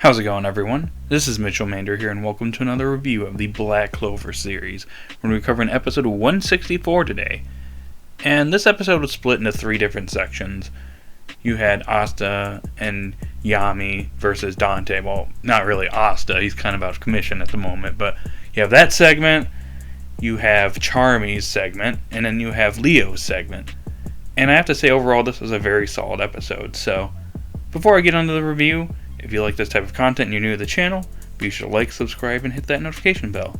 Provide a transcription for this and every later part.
How's it going, everyone? This is Mitchell Mander here, and welcome to another review of the Black Clover series. We're going to be covering episode 164 today. And this episode was split into three different sections. You had Asta and Yami versus Dante. Well, not really Asta, he's kind of out of commission at the moment, but you have that segment, you have Charmy's segment, and then you have Leo's segment. And I have to say, overall, this was a very solid episode. So, before I get into the review, if you like this type of content and you're new to the channel, be sure to like, subscribe, and hit that notification bell.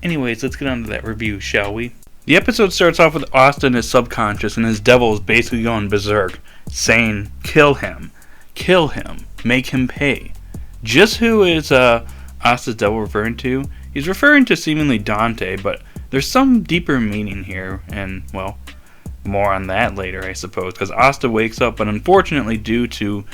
Anyways, let's get on to that review, shall we? The episode starts off with Asta in his subconscious, and his devil is basically going berserk, saying, kill him, make him pay. Just who is Asta's devil referring to? He's referring to seemingly Dante, but there's some deeper meaning here, and, well, more on that later, I suppose, because Asta wakes up, but unfortunately, due to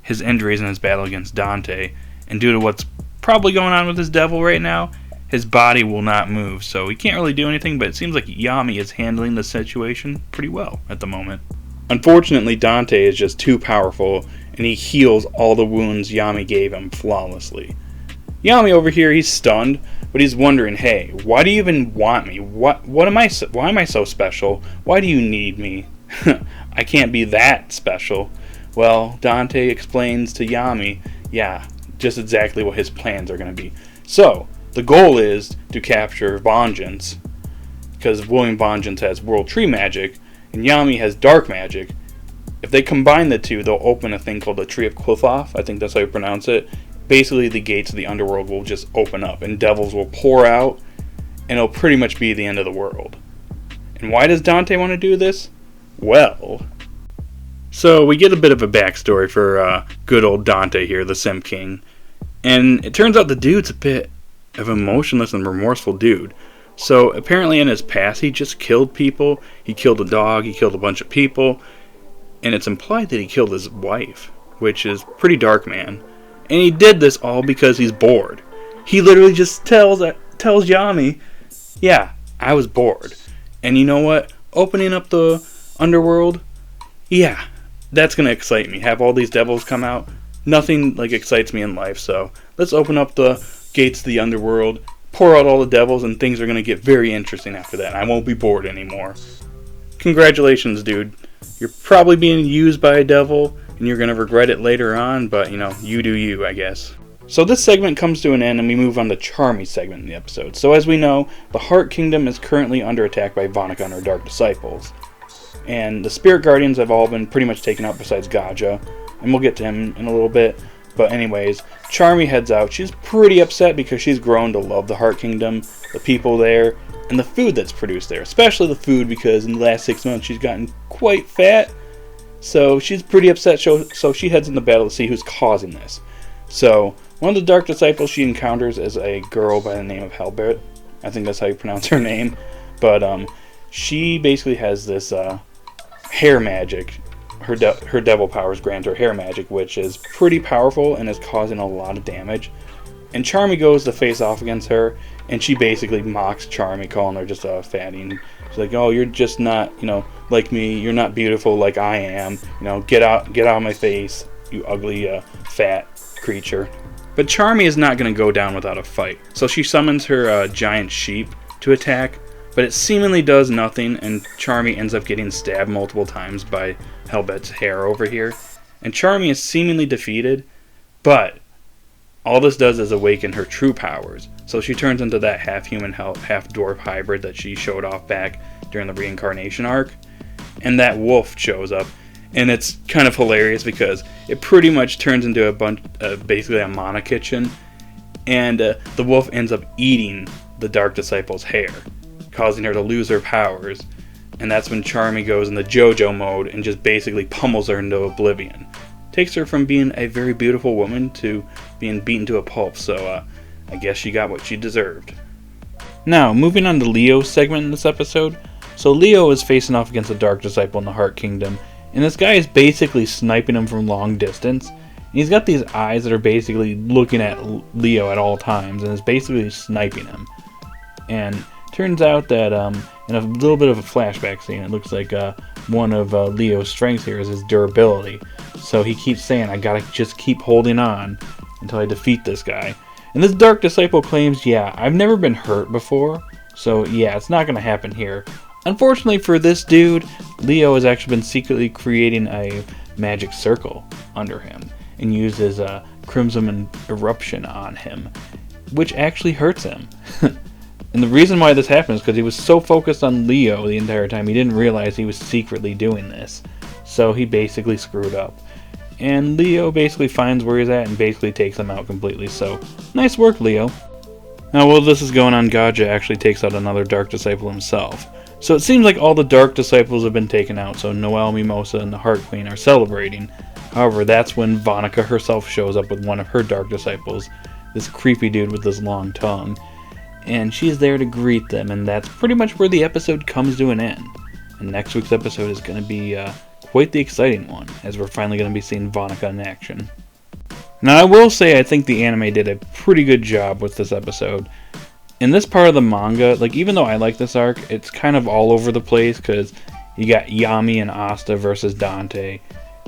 his injuries in his battle against Dante, and due to what's probably going on with his devil right now, his body will not move, so he can't really do anything, but it seems like Yami is handling the situation pretty well at the moment. Unfortunately, Dante is just too powerful, and he heals all the wounds Yami gave him flawlessly. Yami over here, he's stunned, but he's wondering, hey, why do you even want me? Why am I so special? Why do you need me? I can't be that special. Well, Dante explains to Yami, yeah, just exactly what his plans are going to be. So, the goal is to capture Vengeance, because William Vengeance has World Tree Magic, and Yami has Dark Magic. If they combine the two, they'll open a thing called the Tree of Qliphoth, I think that's how you pronounce it. Basically, the gates of the underworld will just open up, and devils will pour out, and it'll pretty much be the end of the world. And why does Dante want to do this? Well, so we get a bit of a backstory for good old Dante here, the Simp King. And it turns out the dude's a bit of an emotionless and remorseful dude. So apparently in his past he just killed people. He killed a dog, he killed a bunch of people. And it's implied that he killed his wife, which is pretty dark, man. And he did this all because he's bored. He literally just tells Yami, yeah, I was bored. And you know what? Opening up the underworld, yeah, that's going to excite me. Have all these devils come out. Nothing excites me in life, so let's open up the gates to the underworld, pour out all the devils, and things are going to get very interesting after that. I won't be bored anymore. Congratulations, dude. You're probably being used by a devil, and you're going to regret it later on, but, you do you, I guess. So this segment comes to an end, and we move on to Charmy's segment in the episode. So as we know, the Heart Kingdom is currently under attack by Vanakan, or Dark Disciples. And the Spirit Guardians have all been pretty much taken out besides Gaja, and we'll get to him in a little bit. But anyways, Charmy heads out. She's pretty upset because she's grown to love the Heart Kingdom, the people there, and the food that's produced there. Especially the food, because in the last 6 months she's gotten quite fat. So she's pretty upset, so she heads into battle to see who's causing this. So one of the Dark Disciples she encounters is a girl by the name of Halbert. I think that's how you pronounce her name. But she basically has this hair magic. Her devil powers grant her hair magic, which is pretty powerful and is causing a lot of damage. And Charmy goes to face off against her, and she basically mocks Charmy, calling her just a fatty. And she's like, oh, you're just not, like me. You're not beautiful like I am. Get out of my face, you ugly, fat creature. But Charmy is not going to go down without a fight. So she summons her giant sheep to attack, but it seemingly does nothing, and Charmy ends up getting stabbed multiple times by Hellbet's hair over here. And Charmy is seemingly defeated, but all this does is awaken her true powers. So she turns into that half-human, half-dwarf hybrid that she showed off back during the reincarnation arc. And that wolf shows up, and it's kind of hilarious because it pretty much turns into basically a mana kitchen. And the wolf ends up eating the Dark Disciple's hair, causing her to lose her powers. And that's when Charmy goes in the JoJo mode and just basically pummels her into oblivion. Takes her from being a very beautiful woman to being beaten to a pulp, so I guess she got what she deserved. Now, moving on to Leo's segment in this episode. So Leo is facing off against a Dark Disciple in the Heart Kingdom, and this guy is basically sniping him from long distance. And he's got these eyes that are basically looking at Leo at all times, and is basically sniping him. And turns out that in a little bit of a flashback scene, it looks like one of Leo's strengths here is his durability. So he keeps saying, I gotta just keep holding on. until I defeat this guy. And this Dark Disciple claims, yeah, I've never been hurt before, so yeah, it's not going to happen here. Unfortunately for this dude, Leo has actually been secretly creating a magic circle under him and uses a Crimson Eruption on him, which actually hurts him. And the reason why this happened is because he was so focused on Leo the entire time, he didn't realize he was secretly doing this. So he basically screwed up. And Leo basically finds where he's at and basically takes him out completely. So, nice work, Leo. Now, while this is going on, Gaja actually takes out another Dark Disciple himself. So it seems like all the Dark Disciples have been taken out, so Noelle, Mimosa, and the Heart Queen are celebrating. However, that's when Vonica herself shows up with one of her Dark Disciples, this creepy dude with this long tongue. And she's there to greet them, and that's pretty much where the episode comes to an end. And next week's episode is going to be quite the exciting one, as we're finally going to be seeing Vonica in action. Now, I will say I think the anime did a pretty good job with this episode. In this part of the manga, like, even though I like this arc, it's kind of all over the place, because you got Yami and Asta versus Dante.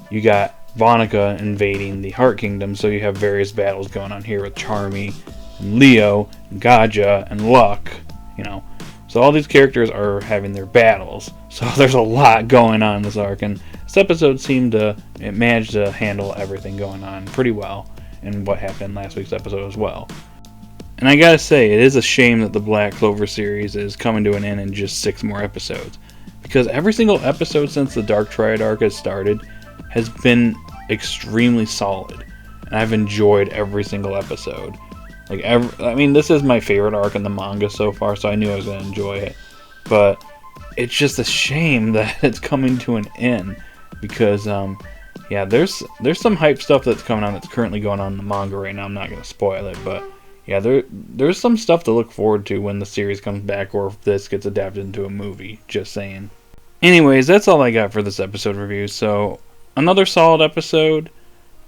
You got Vonica invading the Heart Kingdom, so you have various battles going on here with Charmy, and Leo, and Gaja, and Luck, you know. So all these characters are having their battles. So there's a lot going on in this arc, and this episode it managed to handle everything going on pretty well, and what happened in last week's episode as well. And I gotta say, it is a shame that the Black Clover series is coming to an end in just 6 more episodes, because every single episode since the Dark Triad arc has started has been extremely solid, and I've enjoyed every single episode. This is my favorite arc in the manga so far, so I knew I was going to enjoy it. But it's just a shame that it's coming to an end, because, there's some hype stuff that's coming on that's currently going on in the manga right now. I'm not going to spoil it, but yeah, there's some stuff to look forward to when the series comes back, or if this gets adapted into a movie, just saying. Anyways, that's all I got for this episode review, so another solid episode.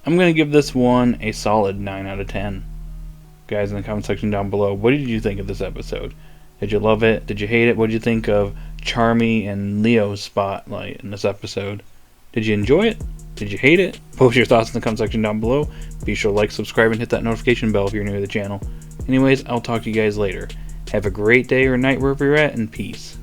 I'm going to give this one a solid 9 out of 10. Guys in the comment section down below, what did you think of this episode? Did you love it? Did you hate it? What did you think of Charmy and Leo's spotlight in this episode? Did you enjoy it? Did you hate it? Post your thoughts in the comment section down below. Be sure to like, subscribe, and hit that notification bell if you're new to the channel. Anyways, I'll talk to you guys later. Have a great day or night wherever you're at, and peace.